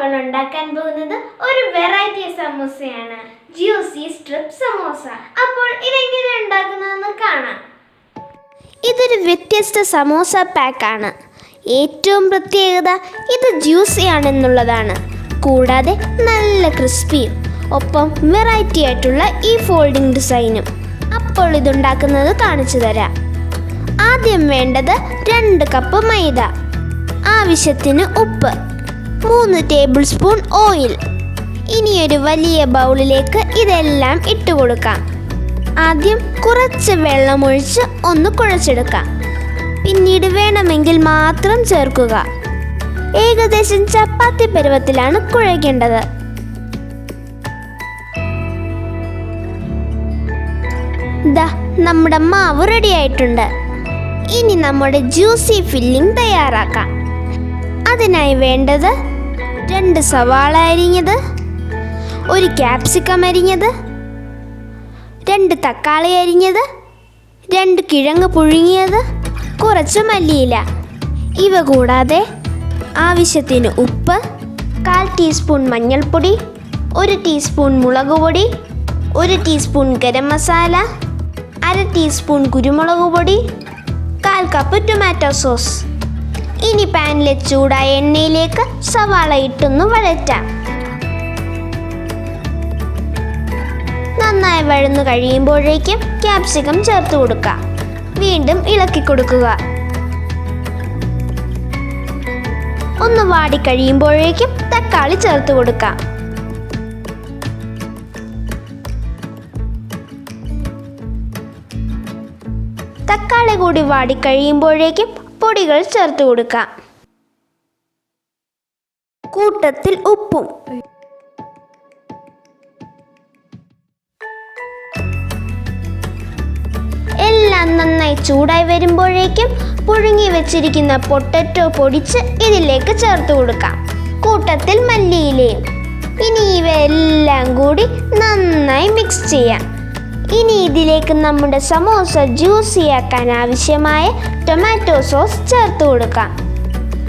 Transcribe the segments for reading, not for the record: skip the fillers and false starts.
നമ്മൾ ഉണ്ടാക്കാൻ പോകുന്നത് ഒരു വെറൈറ്റി സമോസയാണ്, ജ്യൂസി സ്ട്രിപ്പ് സമോസ. അപ്പോൾ ഇതെങ്ങനെ ഉണ്ടാക്കുന്നതെന്ന് കാണാം. ഇതൊരു വ്യത്യസ്ത സമോസ പാക്കാണ്. ഏറ്റവും പ്രത്യേകത ഇത് ജ്യൂസി ആണെന്നുള്ളതാണ്. കൂടാതെ നല്ല ക്രിസ്പിയും ഒപ്പം വെറൈറ്റി ആയിട്ടുള്ള ഈ ഫോൾഡിംഗ് ഡിസൈനും. അപ്പോൾ ഇതുണ്ടാക്കുന്നത് കാണിച്ചു തരാം. ആദ്യം വേണ്ടത് 2 കപ്പ് മൈദ, ആവശ്യത്തിന് ഉപ്പ്, 3 ടേബിൾ സ്പൂൺ ഓയിൽ. ഇനിയൊരു വലിയ ബൗളിലേക്ക് ഇതെല്ലാം ഇട്ട് കൊടുക്കാം. ആദ്യം കുറച്ച് വെള്ളമൊഴിച്ച് ഒന്ന് കുഴച്ചെടുക്കാം. പിന്നീട് വേണമെങ്കിൽ മാത്രം ചേർക്കുക. ഏകദേശം ചപ്പാത്തി പരുവത്തിലാണ് കുഴയ്ക്കേണ്ടത്. ദാ നമ്മുടെ മാവ് റെഡി ആയിട്ടുണ്ട്. ഇനി നമ്മുടെ ജ്യൂസി ഫില്ലിംഗ് തയ്യാറാക്കാം. അതിനായി വേണ്ടത് 2 സവാള അരിഞ്ഞത്, 1 ക്യാപ്സിക്കം അരിഞ്ഞത്, 2 തക്കാളി അരിഞ്ഞത്, 2 കിഴങ്ങ് പുഴുങ്ങിയത്, കുറച്ച് മല്ലിയില. ഇവ കൂടാതെ ആവശ്യത്തിന് ഉപ്പ്, 1/4 ടീസ്പൂൺ മഞ്ഞൾപ്പൊടി, 1 ടീസ്പൂൺ മുളക് പൊടി, 1 ടീസ്പൂൺ ഗരം മസാല, 1/2 ടീസ്പൂൺ കുരുമുളക് പൊടി, 1/4 കപ്പ് ടൊമാറ്റോ സോസ്. ഇനി പാനിലെ ചൂടായ എണ്ണയിലേക്ക് സവാള ഇട്ടൊന്ന് വഴറ്റാം. നന്നായി വഴന്നു കഴിയുമ്പോഴേക്കും ക്യാപ്സിക്കം ചേർത്ത് കൊടുക്കാം. വീണ്ടും ഇളക്കി കൊടുക്കുക. ഒന്ന് വാടിക്കഴിയുമ്പോഴേക്കും തക്കാളി ചേർത്ത് കൊടുക്കാം. തക്കാളി കൂടി വാടിക്കഴിയുമ്പോഴേക്കും പൊടികൾ ചേർത്ത് കൊടുക്കാം. കൂട്ടത്തിൽ ഉപ്പും. എല്ലാം നന്നായി ചൂടായി വരുമ്പോഴേക്കും പുഴുങ്ങി വെച്ചിരിക്കുന്ന പൊട്ടറ്റോ പൊടിച്ച് ഇതിലേക്ക് ചേർത്ത് കൊടുക്കാം. കൂട്ടത്തിൽ മല്ലിയിലയും. ഇനി ഇവയെല്ലാം കൂടി നന്നായി മിക്സ് ചെയ്യാം. ഇനി ഇതിലേക്ക് നമ്മുടെ സമോസ ജ്യൂസിയാക്കാൻ ആവശ്യമായ ടൊമാറ്റോ സോസ് ചേർത്ത് കൊടുക്കാം.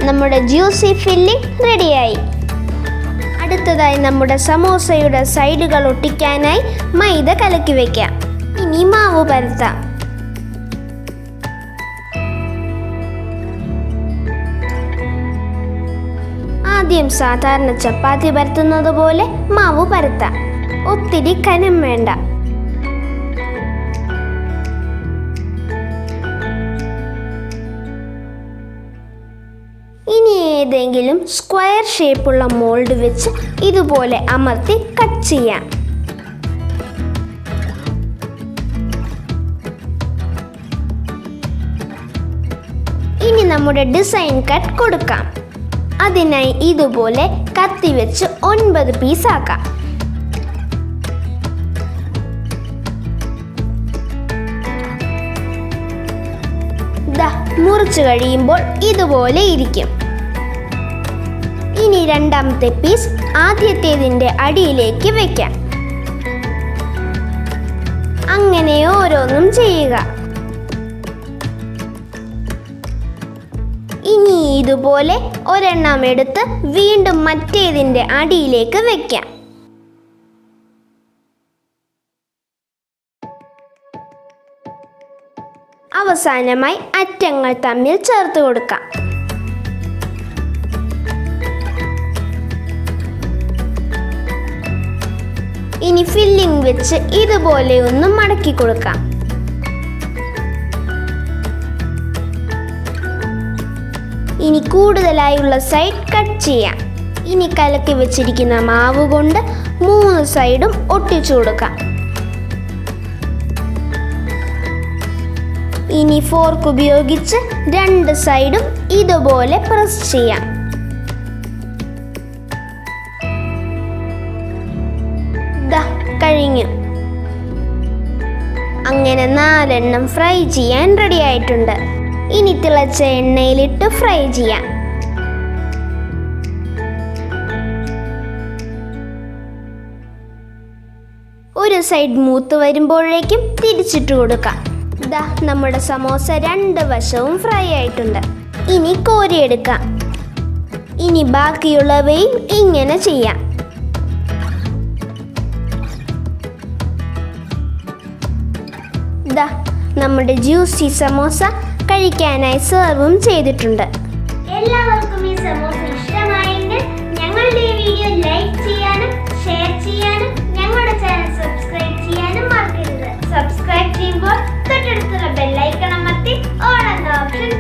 നമ്മുടെ ജ്യൂസി ഫില്ലിംഗ് റെഡിയായി. അടുത്തതായി നമ്മുടെ സമോസയുടെ സൈഡുകൾ ഒട്ടിക്കാനായി മൈദ കലക്കി വയ്ക്കാം. ഇനി മാവ് പരത്താം. ആദ്യം സാധാരണ ചപ്പാത്തി പരത്തുന്നത് പോലെ മാവ് പരത്താം. ഒത്തിരി കനം വേണ്ട. ഇനി ഏതെങ്കിലും സ്ക്വയർ ഷേപ്പുള്ള മോൾഡ് വെച്ച് ഇതുപോലെ അമർത്തി കട്ട് ചെയ്യാം. ഇനി നമ്മുടെ ഡിസൈൻ കട്ട് കൊടുക്കാം. അതിനായി ഇതുപോലെ കത്തി വെച്ച് 9 പീസാക്കാം. മുറിച്ചു കഴിയുമ്പോൾ ഇതുപോലെ ഇരിക്കും. ഇനി രണ്ടാമത്തെ പീസ് ആദ്യത്തേതിൻ്റെ അടിയിലേക്ക് വെക്കാം. അങ്ങനെ ഓരോന്നും ചെയ്യുക. ഇനി ഇതുപോലെ ഒരെണ്ണം എടുത്ത് വീണ്ടും മറ്റേതിൻ്റെ അടിയിലേക്ക് വെക്കാം. അവസാനമായി അറ്റങ്ങൾ തമ്മിൽ ചേർത്ത് കൊടുക്കാം. ഇനി ഫില്ലിംഗ് വെച്ച് ഇതുപോലെ ഒന്ന് മടക്കി കൊടുക്കാം. ഇനി കൂടുതലായുള്ള സൈഡ് കട്ട് ചെയ്യാം. ഇനി കലക്കി വെച്ചിരിക്കുന്ന മാവ് കൊണ്ട് 3 സൈഡും ഒട്ടിച്ചു കൊടുക്കാം. ഇനി ഫോർക്ക് ഉപയോഗിച്ച് 2 സൈഡും ഇതുപോലെ പ്രസ് ചെയ്യാം. കഴിഞ്ഞു. അങ്ങനെ 4 എണ്ണം ഫ്രൈ ചെയ്യാൻ റെഡി ആയിട്ടുണ്ട്. ഇനി തിളച്ച എണ്ണയിലിട്ട് ഫ്രൈ ചെയ്യാം. ഒരു സൈഡ് മൂത്ത് വരുമ്പോഴേക്കും തിരിച്ചിട്ട് കൊടുക്കാം. ദാ നമ്മുടെ സമോസ 2 വശവും ഫ്രൈ ആയിട്ടുണ്ട്. ഇനി കോരിയെടുക്കാം. ഇനി ബാക്കിയുള്ളവയും ഇങ്ങനെ ചെയ്യാം. ദാ നമ്മുടെ ജ്യൂസി സമോസ കഴിക്കാനായി സെർവും ചെയ്തിട്ടുണ്ട്. എല്ലാവർക്കും ഈ സമോസ ഇഷ്ടമായെങ്കിൽ ഞങ്ങളുടെ ഈ വീഡിയോ ലൈക്ക് ചെയ്യാനും ഷെയർ ചെയ്യാനും ഞങ്ങളുടെ ചാനൽ സബ്സ്ക്രൈബ് ചെയ്യാനും മറക്കരുത്. സബ്സ്ക്രൈബ് ചെയ്യുമ്പോൾ തൊട്ടടുത്തുള്ള ബെൽ ഐക്കൺ അമർത്തി ഓൾ എന്ന ഓപ്ഷൻ